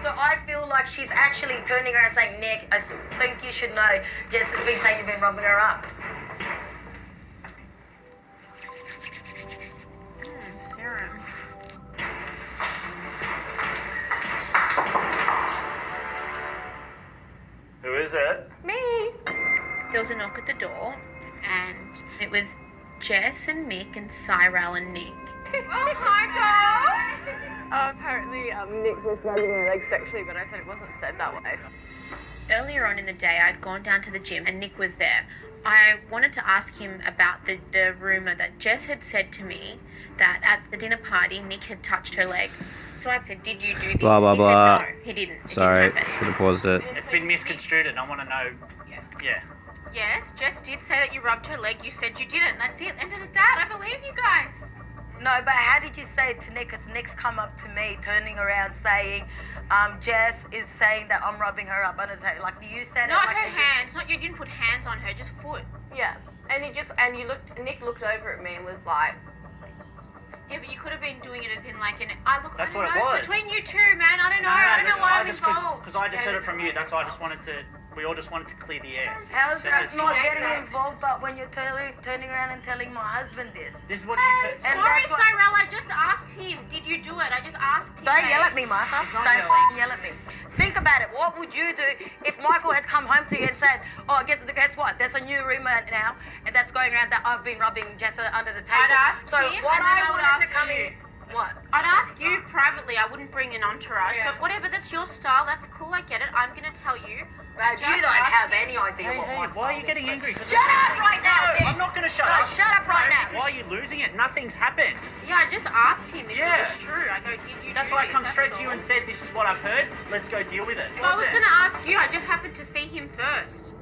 So I feel like she's actually turning around and saying, Nick, I think you should know Jess has been saying you've been rubbing her up. Serum. Who is it? Me. There was a knock at the door, and it was Jess and Mick and Cyril and Nick. Oh, hi, Dad. Apparently, Nick was rubbing my legs sexually, but I said it wasn't said that way. Earlier on in the day, I'd gone down to the gym and Nick was there. I wanted to ask him about the rumour that Jess had said to me that at the dinner party, Nick had touched her leg. So I said, did you do this? Blah, blah, He blah. said no, he didn't. It Sorry, didn't happen. should have paused it. It's been misconstrued and I want to know. Yeah. Yes, Jess did say that you rubbed her leg. You said you didn't. That's it. End of that. I believe you guys. No, but how did you say it to Nick? Because Nick's come up to me, turning around, saying, Jess is saying that I'm rubbing her up under the table. Like, you said Not it like her hands. Not you didn't put hands on her. Just foot. Yeah, and Nick looked over at me and was like, Yeah, but you could have been doing it as in like an. I look. That's I don't what it know, was. It's between you two, man. I don't know. I don't know why I'm involved. Because I just heard it from you. That's why I just wanted to. We all just wanted to clear the air. How's So that this- not getting involved, but when you're turning around and telling my husband this? This is what she said. And Sorry, that's what- Cyril. I just asked him. Did you do it? I just asked him. Don't babe. yell at me, Martha. She's not Don't yelling. yell at me. Think about it. What would you do if Michael had come home to you and said, oh, guess what? There's a new rumour now, and that's going around that I've been rubbing Jessa under the table. I'd ask so him, what and then I I would wanted to ask come you. in... What? I'd ask you privately. I wouldn't bring an entourage, Yeah. but whatever. That's your style. That's cool. I get it. I'm gonna tell you. Well, you Just don't ask have him. any idea Hey, what my why are you style getting is. angry? 'Cause Shut it's- up right now, Nick. I'm not going to shut No, up. shut up right now. Why are you losing it? Nothing's happened. Yeah, I just asked him if Yeah. it was true. I go, did you? That's do why I this? come That's straight to you all. and said, this is what I've heard. Let's go deal with it. Well, I was gonna ask you. I just happened to see him first.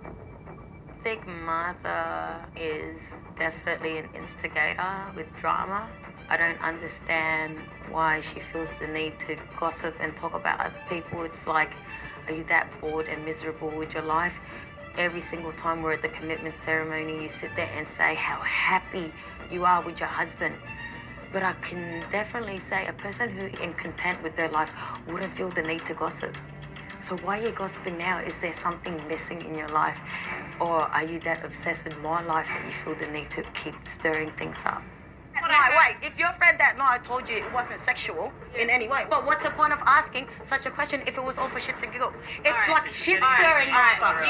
I think Martha is definitely an instigator with drama. I don't understand why she feels the need to gossip and talk about other people. It's like, are you that bored and miserable with your life? Every single time we're at the commitment ceremony, you sit there and say how happy you are with your husband. But I can definitely say a person who is content with their life wouldn't feel the need to gossip. So why are you gossiping now? Is there something missing in your life? Or are you that obsessed with my life that you feel the need to keep stirring things up? No, wait, if your friend that night told you it wasn't sexual in any way, but what's the point of asking such a question if it was all for shits and giggles? It's like shit stirring.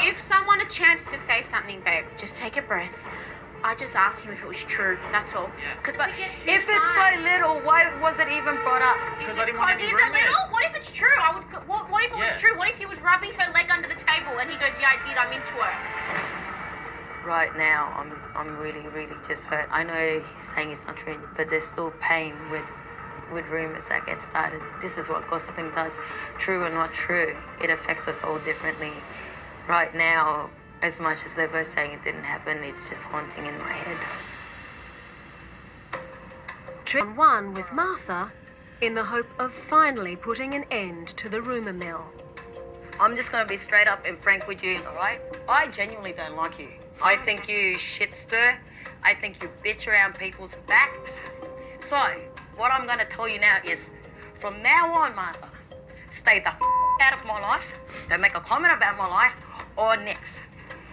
Give someone a chance to say something, babe. Just take a breath. I just asked him if it was true. That's all. Because But if it's so little, why was it even brought up? Because I didn't want any is it little? rumours. What if it's true? I would. What if it was Yeah. true? What if he was rubbing her leg under the table and he goes, "Yeah, I did. I'm into her." Right now, I'm really, really just hurt. I know he's saying it's not true, but there's still pain with rumors that get started. This is what gossiping does. True or not true, it affects us all differently. Right now, as much as they're both saying it didn't happen, it's just haunting in my head. Trip 1 with Martha in the hope of finally putting an end to the rumour mill. I'm just gonna be straight up and frank with you, alright? I genuinely don't like you. I think you shit stir. I think you bitch around people's backs. So, what I'm gonna tell you now is, from now on, Martha, stay the out of my life. Don't make a comment about my life or Nick's.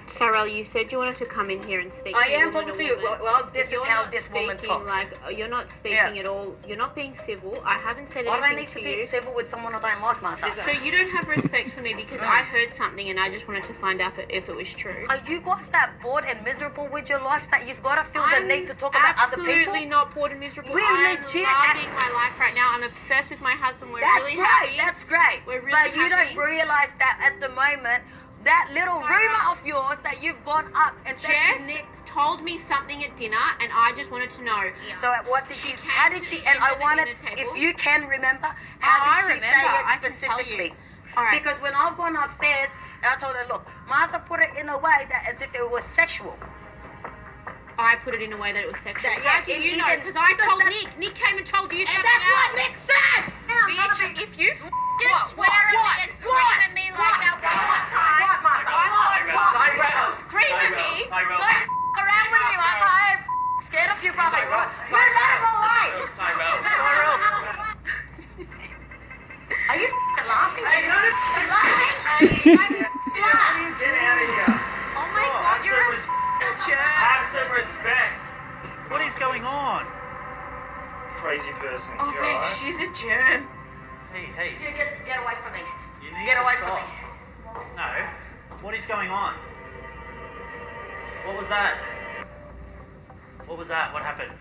Cyril, you said you wanted to come in here and speak. I am talking to you. Well, this is how this woman talks. You're not speaking Yeah. at all. You're not being civil. I haven't said Why do I anything need to to be you. civil with someone I don't like, Martha? So you don't have respect for me because I heard something and I just wanted to find out if it was true. Are you guys that bored and miserable with your life that you've got to feel the need to talk about other people? Absolutely not bored and miserable. We're I'm legit loving my life right now. I'm obsessed with my husband. We're That's really great. happy. That's great. We're really but you happy. don't realize that at the moment, that little Sarah. rumor of yours that you've gone up and said to Jess Nick. told me something at dinner and I just wanted to know. So what did She she? came How to did she? the And end I of the wanted, dinner if table. you can remember, how I did she remember. say I it can tell you. specifically? All right. Because when I've gone upstairs and I told her, look, Martha put it in a way that as if it was sexual. I put it in a way that it was sexual. That- How yeah, do and you know? even- Because I because told that's- Nick. Nick came and told you And something that's what else. Nick said. Bitch, if you f***ing What? swear at What? me and scream at me like that one more time, What, Martha? one more time, Cyril. scream at me. Don't around with me, Martha. I'm scared of you, brother. Move out of my way. Cyril. Get out of here. Oh my God, you're a jerk. Have some respect. What is going on? Crazy person. Oh, You're man, alright? she's a germ. Hey. Get away from me. You need Get to away stop. from me. No. What is going on? What was that? What was that? What happened?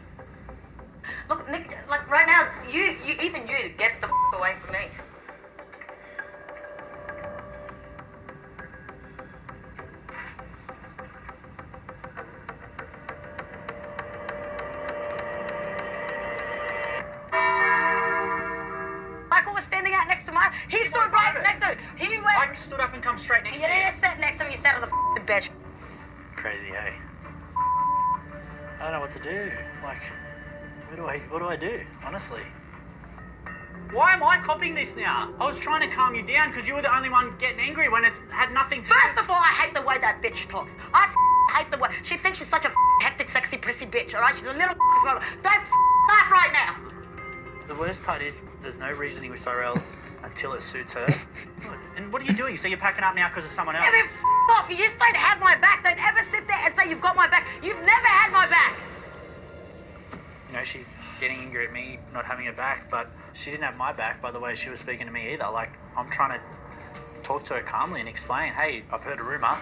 Look, Nick, like right now, you get the away from me. Michael was standing out next to mine. He stood right next to it. He went. Mike stood up and come straight next You to you. didn't sit next to him. You sat on the bench. Crazy, hey? I don't know what to do. Like, what do I do? Honestly. Why am I copying this now? I was trying to calm you down because you were the only one getting angry when it's had nothing to do. First of all, I hate the way that bitch talks. I hate the way she thinks she's such a hectic, sexy, prissy bitch. All right, she's a little. Don't laugh right now. The worst part is there's no reasoning with Cyrell until it suits her. And what are you doing? So you're packing up now because of someone else? I mean, off. You just don't have my back. Don't ever sit there and say you've got my back. You've never had my back. You know, she's getting angry at me not having her back, but she didn't have my back by the way she was speaking to me either. Like, I'm trying to talk to her calmly and explain, hey, I've heard a rumour.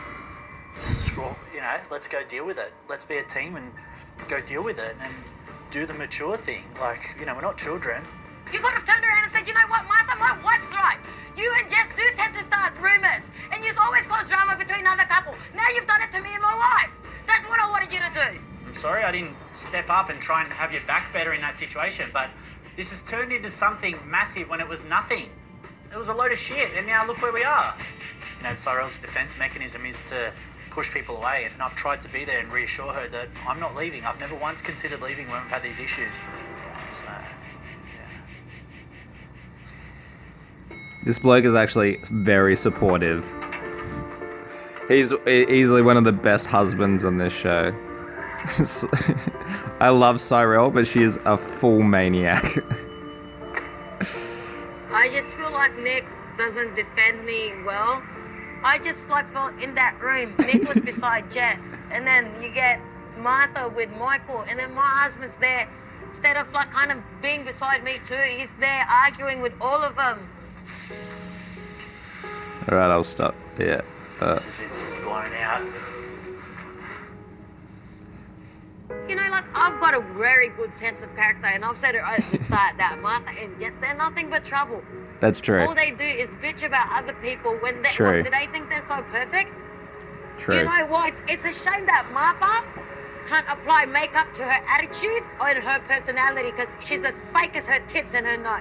You know, let's go deal with it. Let's be a team and go deal with it and do the mature thing. Like, you know, we're not children. You could have turned around and said, you know what, Martha, my wife's right. You and Jess do tend to start rumours, and you always cause drama between other couple. Now you've done it to me and my wife. That's what I wanted you to do. I'm sorry I didn't step up and try and have your back better in that situation, but this has turned into something massive when it was nothing. It was a load of shit, and now look where we are. You know, Cyrell's defense mechanism is to push people away, and I've tried to be there and reassure her that I'm not leaving. I've never once considered leaving when we've had these issues. So, yeah. This bloke is actually very supportive. He's easily one of the best husbands on this show. I love Cyrell, but she is a full maniac. I just feel like Nick doesn't defend me well. I just like felt in that room. Nick was beside Jess, and then you get Martha with Michael, and then my husband's there. Instead of like kind of being beside me too, he's there arguing with all of them. Alright, I'll stop. Yeah. It's blown out. You know, like, I've got a very good sense of character, and I've said it right at the start that Martha and Jess, they're nothing but trouble. That's true. All they do is bitch about other people when they, True. what, do they think they're so perfect? True. You know what? It's a shame that Martha can't apply makeup to her attitude or her personality because she's as fake as her tits and her nose.